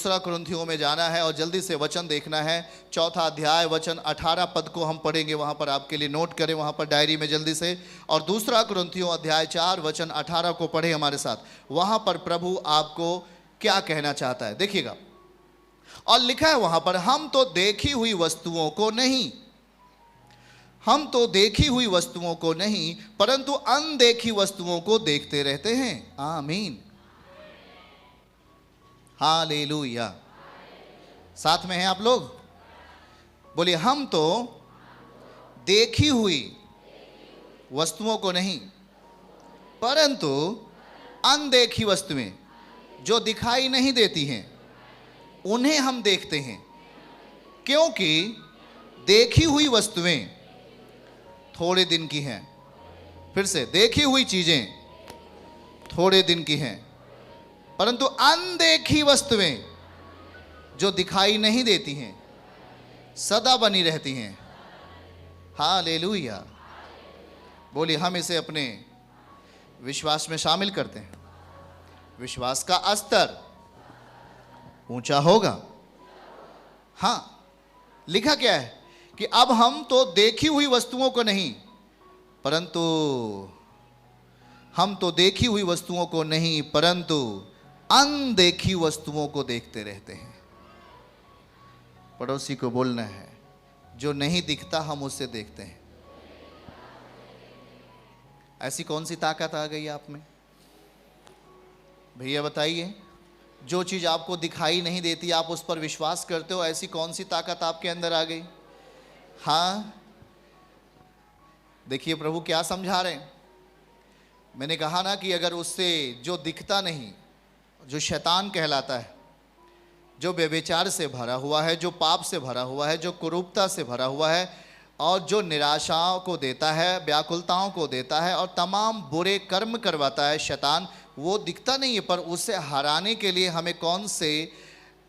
दूसरा कुरिन्थियों में जाना है और जल्दी से वचन देखना है। 4 अध्याय वचन 18 पद को हम पढ़ेंगे, वहाँ पर आपके लिए नोट करें, वहाँ पर डायरी में जल्दी से। और दूसरा कुरिन्थियों अध्याय 4 वचन 18 को पढ़े हमारे साथ। वहाँ पर प्रभु आपको क्या कहना चाहता है देखिएगा। और लिखा है वहाँ पर, हम तो देखी हुई वस्तुओं को नहीं, हम तो देखी हुई वस्तुओं को नहीं परंतु अनदेखी वस्तुओं को देखते रहते हैं। आमीन, हालेलुया। साथ में हैं आप लोग? बोलिए, हम तो देखी हुई वस्तुओं को नहीं परंतु अनदेखी वस्तुएं जो दिखाई नहीं देती हैं उन्हें हम देखते हैं, क्योंकि देखी हुई वस्तुएं थोड़े दिन की हैं। फिर से, देखी हुई चीजें थोड़े दिन की हैं परंतु अनदेखी वस्तुएं जो दिखाई नहीं देती हैं सदा बनी रहती हैं। हालेलुया। बोलिए, हम इसे अपने विश्वास में शामिल करते हैं। विश्वास का स्तर ऊंचा होगा। हाँ, लिखा क्या है कि अब हम तो देखी हुई वस्तुओं को नहीं परंतु, हम तो देखी हुई वस्तुओं को नहीं परंतु अनदेखी वस्तुओं को देखते रहते हैं। पड़ोसी को बोलना है, जो नहीं दिखता हम उससे देखते हैं। ऐसी कौन सी ताकत आ गई आप में भैया, बताइए। जो चीज आपको दिखाई नहीं देती आप उस पर विश्वास करते हो, ऐसी कौन सी ताकत आपके अंदर आ गई? हाँ, देखिए प्रभु क्या समझा रहे हैं। मैंने कहा ना कि अगर उससे जो दिखता नहीं, जो शैतान कहलाता है, जो व्यभिचार से भरा हुआ है, जो पाप से भरा हुआ है, जो कुरूपता से भरा हुआ है और जो निराशाओं को देता है, व्याकुलताओं को देता है और तमाम बुरे कर्म करवाता है शैतान, वो दिखता नहीं है। पर उसे हराने के लिए हमें कौन से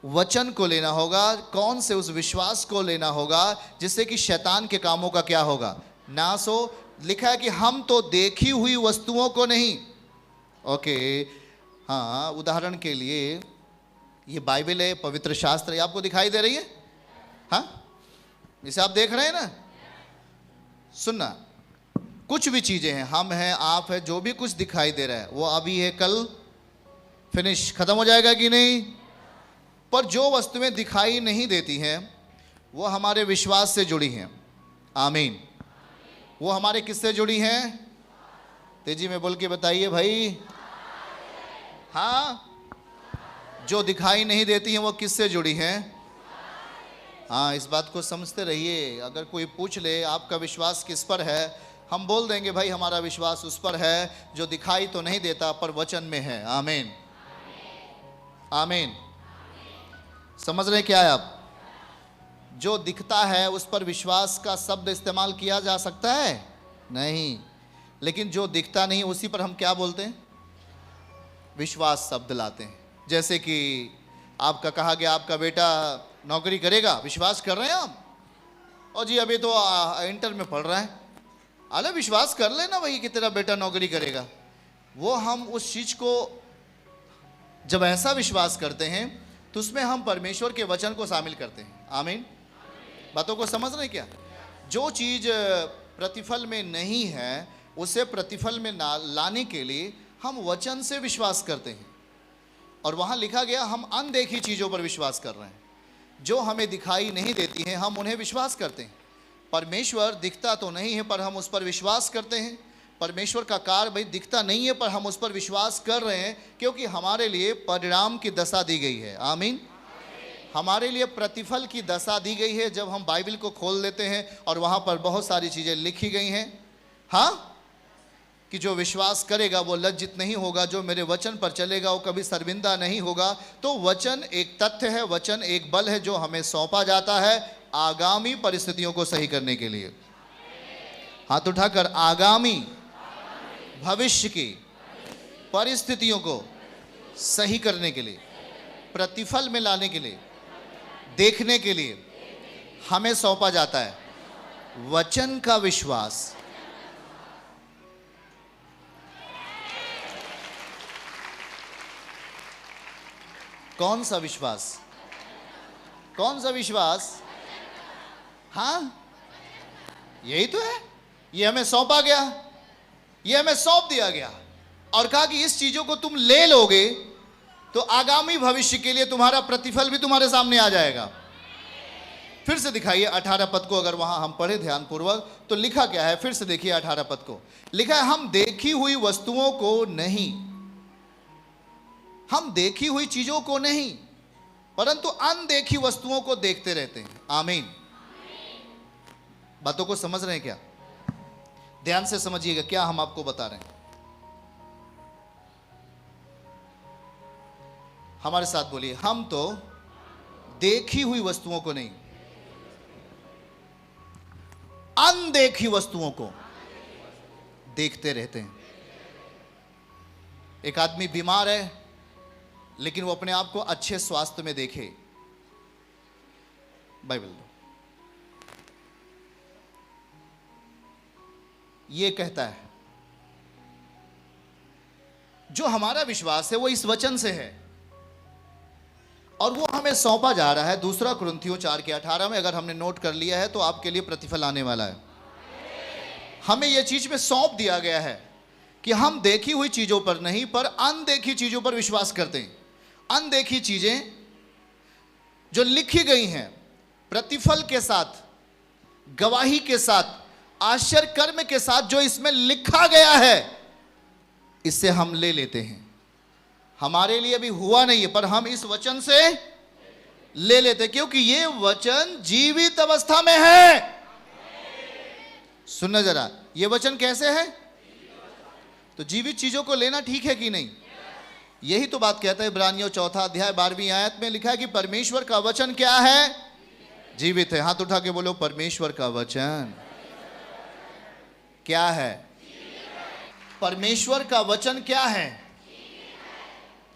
वचन को लेना होगा, कौन से उस विश्वास को लेना होगा जिससे कि शैतान के कामों का क्या होगा, नाश हो। लिखा है कि हम तो देखी हुई वस्तुओं को नहीं। ओके, हाँ, उदाहरण के लिए ये बाइबल है, पवित्र शास्त्र है, आपको दिखाई दे रही है? हाँ, इसे आप देख रहे हैं ना? सुनना, कुछ भी चीजें हैं, हम हैं, आप है, जो भी कुछ दिखाई दे रहा है वो अभी है, कल फिनिश, खत्म हो जाएगा कि नहीं? पर जो वस्तुएं दिखाई नहीं देती हैं वो हमारे विश्वास से जुड़ी हैं। आमीन। वो हमारे किससे जुड़ी हैं? तेजी में बोल के बताइए भाई। हाँ, जो दिखाई नहीं देती हैं वो किससे जुड़ी हैं? हाँ, इस बात को समझते रहिए। अगर कोई पूछ ले आपका विश्वास किस पर है, हम बोल देंगे भाई हमारा विश्वास उस पर है जो दिखाई तो नहीं देता पर वचन में है। आमीन, आमीन। समझ रहे क्या है आप? जो दिखता है उस पर विश्वास का शब्द इस्तेमाल किया जा सकता है? नहीं। लेकिन जो दिखता नहीं उसी पर हम क्या बोलते हैं? विश्वास शब्द लाते हैं। जैसे कि आपका कहा गया आपका बेटा नौकरी करेगा, विश्वास कर रहे हैं आप? और जी अभी तो इंटर में पढ़ रहा है, अरे विश्वास कर लेना भाई कि तेरा बेटा नौकरी करेगा। वो हम उस चीज को जब ऐसा विश्वास करते हैं तो उसमें हम परमेश्वर के वचन को शामिल करते हैं। आमीन। बातों को समझ रहे क्या? जो चीज प्रतिफल में नहीं है उसे प्रतिफल में लाने के लिए हम वचन से विश्वास करते हैं। और वहाँ लिखा गया हम अनदेखी चीज़ों पर विश्वास कर रहे हैं, जो हमें दिखाई नहीं देती हैं हम उन्हें विश्वास करते हैं। परमेश्वर दिखता तो नहीं है पर हम उस पर विश्वास करते हैं। परमेश्वर का कार्य भाई दिखता नहीं है पर हम उस पर विश्वास कर रहे हैं, क्योंकि हमारे लिए परिणाम की दशा दी गई है। आमीन। हमारे लिए प्रतिफल की दशा दी गई है। जब हम बाइबल को खोल लेते हैं और वहाँ पर बहुत सारी चीज़ें लिखी गई हैं, हाँ, कि जो विश्वास करेगा वो लज्जित नहीं होगा, जो मेरे वचन पर चलेगा वो कभी शर्मिंदा नहीं होगा। तो वचन एक तथ्य है, वचन एक बल है जो हमें सौंपा जाता है आगामी परिस्थितियों को सही करने के लिए। हाथ उठाकर, आगामी भविष्य की परिस्थितियों को सही करने के लिए, प्रतिफल में लाने के लिए, देखने के लिए हमें सौंपा जाता है वचन का विश्वास। कौन सा विश्वास? कौन सा विश्वास? हाँ, यही तो है। ये हमें सौंपा गया, ये हमें सौंप दिया गया और कहा कि इस चीजों को तुम ले लोगे तो आगामी भविष्य के लिए तुम्हारा प्रतिफल भी तुम्हारे सामने आ जाएगा। फिर से दिखाइए 18 पद को, अगर वहां हम पढ़े ध्यानपूर्वक तो लिखा क्या है। फिर से देखिए 18 पद को, लिखा है हम देखी हुई वस्तुओं को नहीं, हम देखी हुई चीजों को नहीं परंतु अनदेखी वस्तुओं को देखते रहते हैं। आमीन। बातों को समझ रहे हैं क्या? ध्यान से समझिएगा क्या हम आपको बता रहे हैं। हमारे साथ बोलिए, हम तो देखी हुई वस्तुओं को नहीं, अनदेखी वस्तुओं को देखते रहते हैं। एक आदमी बीमार है लेकिन वो अपने आप को अच्छे स्वास्थ्य में देखे। बाइबल दो, ये कहता है जो हमारा विश्वास है वो इस वचन से है और वो हमें सौंपा जा रहा है। दूसरा कुरिन्थियों 4:18 में, अगर हमने नोट कर लिया है तो आपके लिए प्रतिफल आने वाला है। हमें यह चीज में सौंप दिया गया है कि हम देखी हुई चीजों पर नहीं पर अनदेखी चीजों पर विश्वास करते हैं। अनदेखी चीजें जो लिखी गई हैं प्रतिफल के साथ, गवाही के साथ, आश्चर्य कर्म के साथ, जो इसमें लिखा गया है, इससे हम ले लेते हैं। हमारे लिए भी हुआ नहीं है पर हम इस वचन से ले लेते क्योंकि ये वचन जीवित अवस्था में है। सुनना जरा, ये वचन कैसे है? तो जीवित चीजों को लेना ठीक है कि नहीं? यही तो बात कहता है इब्रानियों 4 अध्याय 12वीं आयत में लिखा है कि परमेश्वर का वचन क्या है? जीवित है। हाथ उठा के बोलो, परमेश्वर का वचन क्या है? परमेश्वर का वचन क्या है?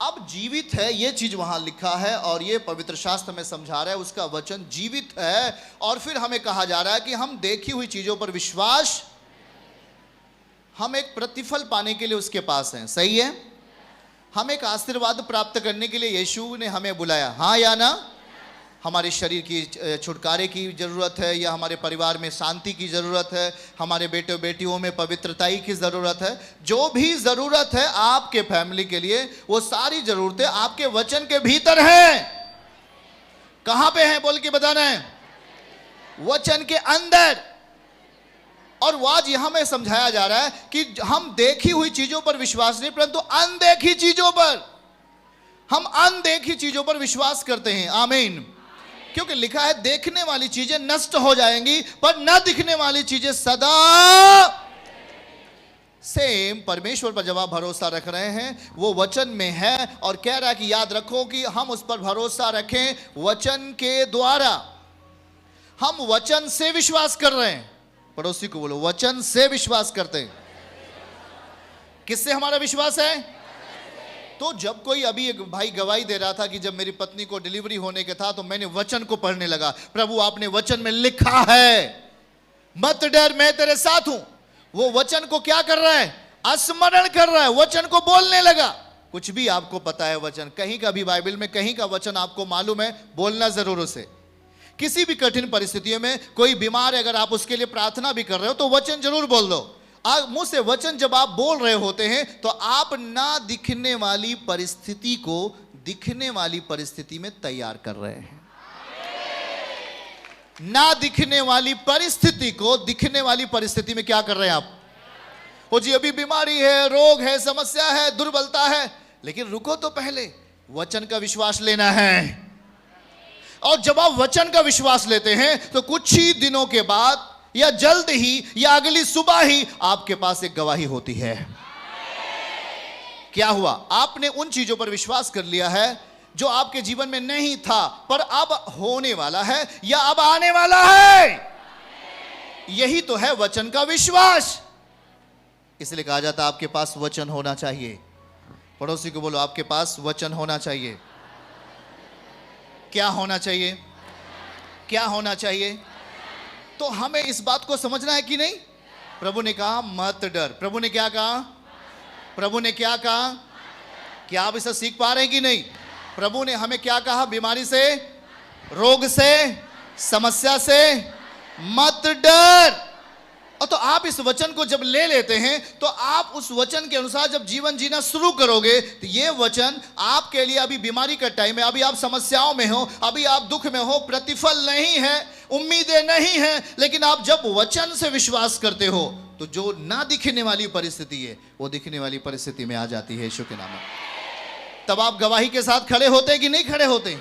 अब जीवित है, ये चीज वहां लिखा है और ये पवित्र शास्त्र में समझा रहा है उसका वचन जीवित है। और फिर हमें कहा जा रहा है कि हम देखी हुई चीजों पर विश्वास, हम एक प्रतिफल पाने के लिए उसके पास हैं। सही है? हम एक आशीर्वाद प्राप्त करने के लिए यीशु ने हमें बुलाया। हाँ या ना? हमारे शरीर की छुटकारे की ज़रूरत है या हमारे परिवार में शांति की ज़रूरत है, हमारे बेटे बेटियों में पवित्रताई की ज़रूरत है, जो भी ज़रूरत है आपके फैमिली के लिए, वो सारी ज़रूरतें आपके वचन के भीतर हैं। कहाँ पे हैं बोल के बताना है? वचन के अंदर। और आज यहां में समझाया जा रहा है कि हम देखी हुई चीजों पर विश्वास नहीं परंतु अनदेखी चीजों पर, हम अनदेखी चीजों पर विश्वास करते हैं। आमीन। क्योंकि लिखा है देखने वाली चीजें नष्ट हो जाएंगी पर न दिखने वाली चीजें सदा। सेम परमेश्वर पर जब आप भरोसा रख रहे हैं वो वचन में है और कह रहा है कि याद रखो कि हम उस पर भरोसा रखें वचन के द्वारा। हम वचन से विश्वास कर रहे हैं। पड़ोसी को बोलो, वचन से विश्वास करते हैं। किससे हमारा विश्वास है? तो जब कोई, अभी एक भाई गवाही दे रहा था कि जब मेरी पत्नी को डिलीवरी होने के था तो मैंने वचन को पढ़ने लगा। प्रभु आपने वचन में लिखा है मत डर मैं तेरे साथ हूं। वो वचन को क्या कर रहा है? स्मरण कर रहा है, वचन को बोलने लगा। कुछ भी आपको पता है वचन, कहीं का भी बाइबल में कहीं का वचन आपको मालूम है, बोलना जरूर उसे। किसी भी कठिन परिस्थितियों में कोई बीमार है, अगर आप उसके लिए प्रार्थना भी कर रहे हो तो वचन जरूर बोल दो। मुंह से वचन जब आप बोल रहे होते हैं तो आप ना दिखने वाली परिस्थिति को दिखने वाली परिस्थिति में तैयार कर रहे हैं। ना दिखने वाली परिस्थिति को दिखने वाली परिस्थिति में क्या कर रहे हैं आप? ओ जी अभी बीमारी है, रोग है, समस्या है, दुर्बलता है, लेकिन रुको तो पहले वचन का विश्वास लेना है। और जब आप वचन का विश्वास लेते हैं तो कुछ ही दिनों के बाद या जल्द ही या अगली सुबह ही आपके पास एक गवाही होती है। क्या हुआ? आपने उन चीजों पर विश्वास कर लिया है जो आपके जीवन में नहीं था पर अब होने वाला है या अब आने वाला है। यही तो है वचन का विश्वास। इसलिए कहा जाता है आपके पास वचन होना चाहिए। पड़ोसी को बोलो, आपके पास वचन होना चाहिए। क्या होना चाहिए? क्या होना चाहिए? तो हमें इस बात को समझना है कि नहीं? प्रभु ने कहा मत डर। प्रभु ने क्या कहा? प्रभु ने क्या कहा? क्या आप इसे सीख पा रहे हैं कि नहीं? प्रभु ने हमें क्या कहा? बीमारी से रोग से, समस्या से मत डर। और तो आप इस वचन को जब ले लेते हैं तो आप उस वचन के अनुसार जब जीवन जीना शुरू करोगे तो ये वचन आपके लिए, अभी बीमारी का टाइम है, अभी आप समस्याओं में हो, अभी आप दुख में हो, प्रतिफल नहीं है, उम्मीदें नहीं है, लेकिन आप जब वचन से विश्वास करते हो तो जो ना दिखने वाली परिस्थिति है वो दिखने वाली परिस्थिति में आ जाती है यीशु के नाम में। तब आप गवाही के साथ खड़े होते हैं कि नहीं खड़े होते?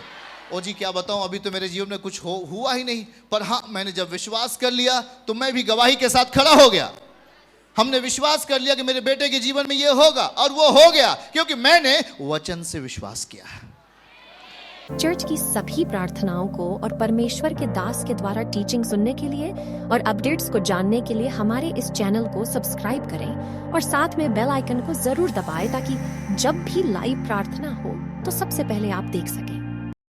ओ जी क्या बताऊं, अभी तो मेरे जीवन में कुछ हुआ ही नहीं, पर हाँ मैंने जब विश्वास कर लिया तो मैं भी गवाही के साथ खड़ा हो गया। हमने विश्वास कर लिया कि मेरे बेटे के जीवन में ये होगा, और वो हो गया क्योंकि मैंने वचन से विश्वास किया। चर्च की सभी प्रार्थनाओं को और परमेश्वर के दास के द्वारा टीचिंग सुनने के लिए और अपडेट्स को जानने के लिए हमारे इस चैनल को सब्सक्राइब करें और साथ में बेल आइकन को जरूर दबाएं ताकि जब भी लाइव प्रार्थना हो तो सबसे पहले आप देख सकें।